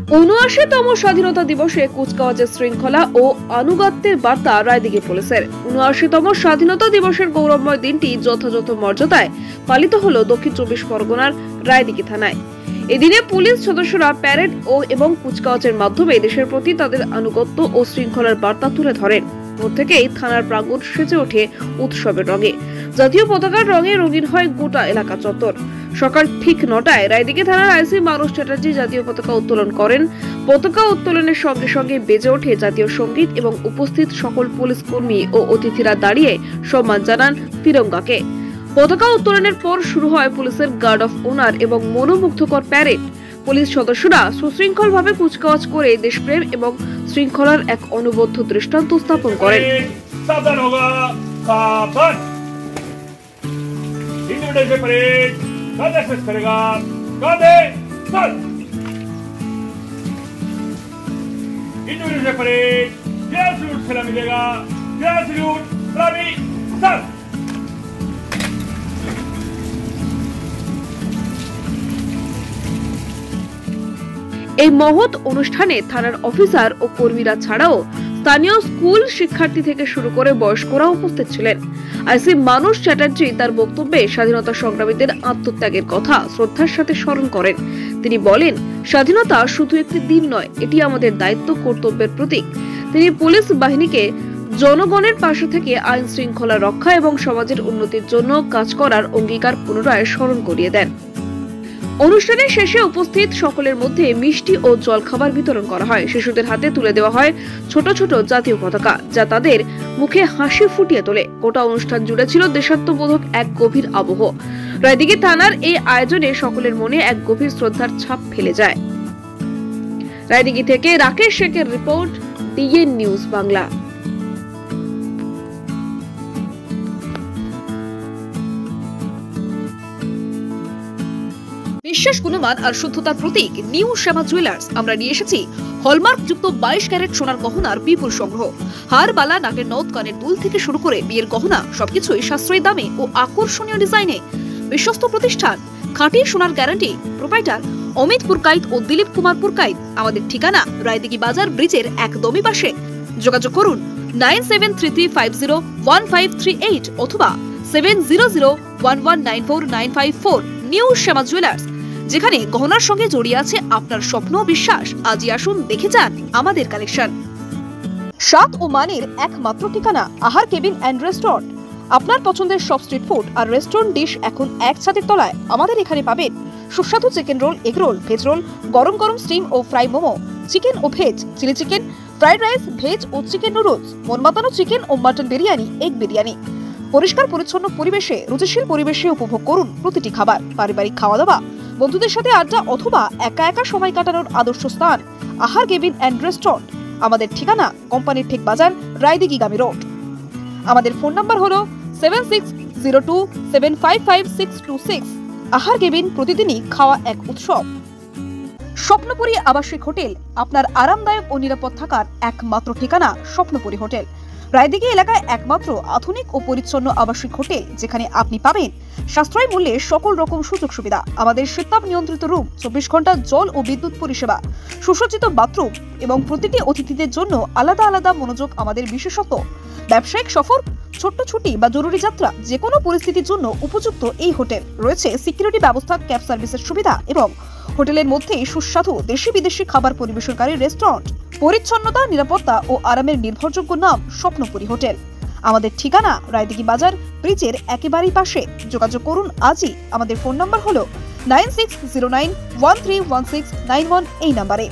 ৭৯তম স্বাধীনতা দিবসে কুচকাওয়াজের শৃঙ্খলা ও আনুগত্যের বার্তা রায়দিঘি পুলিশের। ৭৯তম স্বাধীনতা দিবসের গৌরবময় দিনটি যথাযথ মর্যাদায় পালিত হলো দক্ষিণ ২৪ পরগনার রায়দিঘি থানায়। এদিনে পুলিশ সদস্যরা প্যারেড এবং কুচকাওয়াজের মাধ্যমে দেশের প্রতি তাদের আনুগত্য ও শৃঙ্খলার বার্তা তুলে ধরেন। ভোর থেকেই থানার প্রাঙ্গণ সেজে ওঠে উৎসবের রঙে। জাতীয় পতাকার রঙে রঙিন হয় গোটা এলাকা চত্বর। সকাল ঠিক ৯টায় রায়দিঘি থানার আইসি মানস চ্যাটার্জি জাতীয় পতাকা উত্তোলন করেন। পতাকা উত্তোলনের সঙ্গে সঙ্গে বেজে ওঠে জাতীয় সঙ্গীত এবং উপস্থিত সকল পুলিশ কর্মী ও অতিথিরা দাঁড়িয়ে সম্মান জানান তিরঙ্গাকে। পতাকা উত্তোলনের পর শুরু হয় পুলিশের গার্ড অফ অনার এবং মনোমুগ্ধকর প্যারেড। পুলিশ সদস্যরা সুশৃঙ্খলভাবে কুচকাওয়াজ করে দেশপ্রেম এবং শৃঙ্খলার এক অনবদ্য দৃষ্টান্ত স্থাপন করেন। এই মহৎ অনুষ্ঠানে থানার অফিসার ও কর্মীরা ছাড়াও স্থানীয় স্কুল শিক্ষার্থী থেকে শুরু করে বয়স্করা উপস্থিত ছিলেন। আইসি মানস চ্যাটার্জি তার বক্তব্যে স্বাধীনতা সংগ্রামীদের আত্মত্যাগের কথা শ্রদ্ধার সাথে স্মরণ করেন। তিনি বলেন, স্বাধীনতা শুধু একটি দিন নয়, এটি আমাদের দায়িত্ব কর্তব্যের প্রতীক। তিনি পুলিশ বাহিনীকে জনগণের পাশে থেকে আইন শৃঙ্খলা রক্ষা এবং সমাজের উন্নতির জন্য কাজ করার অঙ্গীকার পুনরায় স্মরণ করিয়ে দেন। অনুষ্ঠানের শেষে উপস্থিত সকলের মধ্যে মিষ্টি ও জলখাবার বিতরণ করা হয়। শিশুদের হাতে তুলে দেওয়া হয় ছোট ছোট জাতীয় পতাকা, যা তাদের মুখে হাসি ফুটিয়ে তোলে। গোটা অনুষ্ঠান জুড়ে ছিল দেশাত্মবোধক এক গভীর আবহ। রায়দিঘি থানার এই আয়োজনে সকলের মনে এক গভীর শ্রদ্ধার ছাপ ফেলে যায়। রায়দিঘি থেকে রাকেশ শেখের রিপোর্ট, ডিএন নিউজ বাংলা। বিশ্বাস, গুণমান আর শুদ্ধতার প্রতীক নিউ শ্যামা জুয়েলার্স। আমরা নিয়ে এসেছি হলমার্ক যুক্ত 22 ক্যারেট সোনার গহনার বিপুল সংগ্রহ। হার, বালা, নাকের নথ, কানের দুল থেকে শুরু করে বিয়ের গহনা সবকিছুই সাশ্রয়ী দামে ও আকর্ষণীয় ডিজাইনে। বিশ্বস্ত প্রতিষ্ঠান, খাঁটি সোনার গ্যারান্টি। প্রোপাইটার অমিত পুরকাইত ও দিলীপ কুমার পুরকাইত। আমাদের ঠিকানা রায়দিঘি বাজার ব্রিজের একদমই পাশে। যোগাযোগ করুন 9733501538 অথবা 7001194954। নিউ শ্যামা জুয়েলার্স, যেখানে গহনার সঙ্গে জড়িয়ে আছে আপনার স্বপ্ন বিশ্বাস। আজই আসুন, দেখে যান আমাদের কালেকশন। স্বাদ ও মানের একমাত্র ঠিকানা আহার কেবিন এন্ড রেস্টুরেন্ট। আপনার পছন্দের সব স্ট্রিট ফুড আর রেস্টুরেন্ট ডিশ এখন এক ছাদের তলায়। আমাদের এখানে পাবেন সুস্বাদু chicken roll, egg roll, veg roll, গরম গরম স্টিম ও ফ্রাই মোমো, চিকেন ও veg, chilli chicken, fried rice, veg ও চিকেন নুডলস, মন মাতানো চিকেন ও মাটন বিরিয়ানি, এগ বিরিয়ানি। পরিষ্কার পরিচ্ছন্ন পরিবেশে, রুচিশীল পরিবেশে উপভোগ করুন প্রতিটি খাবার। পারিবারিক খাওয়া দাওয়া, বন্ধুদের সাথে আড্ডা অথবা একা একা সময় কাটানোর আদর্শ স্থান আহার কেবিন এন্ড রেস্টুরেন্ট। আমাদের ঠিকানা কোম্পানির ঠিক বাজার, রায়দিঘিগামী রোড। আমাদের ফোন নাম্বার হলো 7602755626। আহার কেবিন, প্রতিদিনই খাওয়া এক উৎসব। স্বপ্নপুরী আবাসিক হোটেল, আপনার আরামদায়ক ও নিরাপদ থাকার একমাত্র ঠিকানা স্বপ্নপুরী হোটেল। রায়দিঘি এলাকায় একমাত্র আধুনিক ও পরিচ্ছন্ন আবাসিক হোটেল, যেখানে আপনি পাবেন সাশ্রয়ী মূল্যে সকল রকম সুযোগ সুবিধা। আমাদের শীতাপ নিয়ন্ত্রিত রুম, 24 ঘন্টা জল ও বিদ্যুৎ পরিষেবা, সুসজ্জিত বাথরুম এবং প্রতিটি অতিথিদের জন্য আলাদা আলাদা মনোযোগ আমাদের বিশেষত্ব। ব্যবসায়িক সফর, ছোট্ট ছুটি বা জরুরি যাত্রা, যে কোনো পরিস্থিতির জন্য উপযুক্ত এই হোটেল। রয়েছে সিকিউরিটি ব্যবস্থা, ক্যাব সার্ভিসের সুবিধা এবং হোটেলের মধ্যেই সুস্বাদু দেশি বিদেশি খাবার পরিবেশনকারী রেস্টুরেন্ট। পরিচ্ছন্নতা, নিরাপত্তা ও আরামের নির্ভরযোগ্য নাম স্বপ্নপুরী হোটেল। আমাদের ঠিকানা রায়দিঘি বাজার ব্রিজের একেবারেই পাশে। যোগাযোগ করুন আজই। আমাদের ফোন নাম্বার হলো 9609131691 এই নাম্বারে।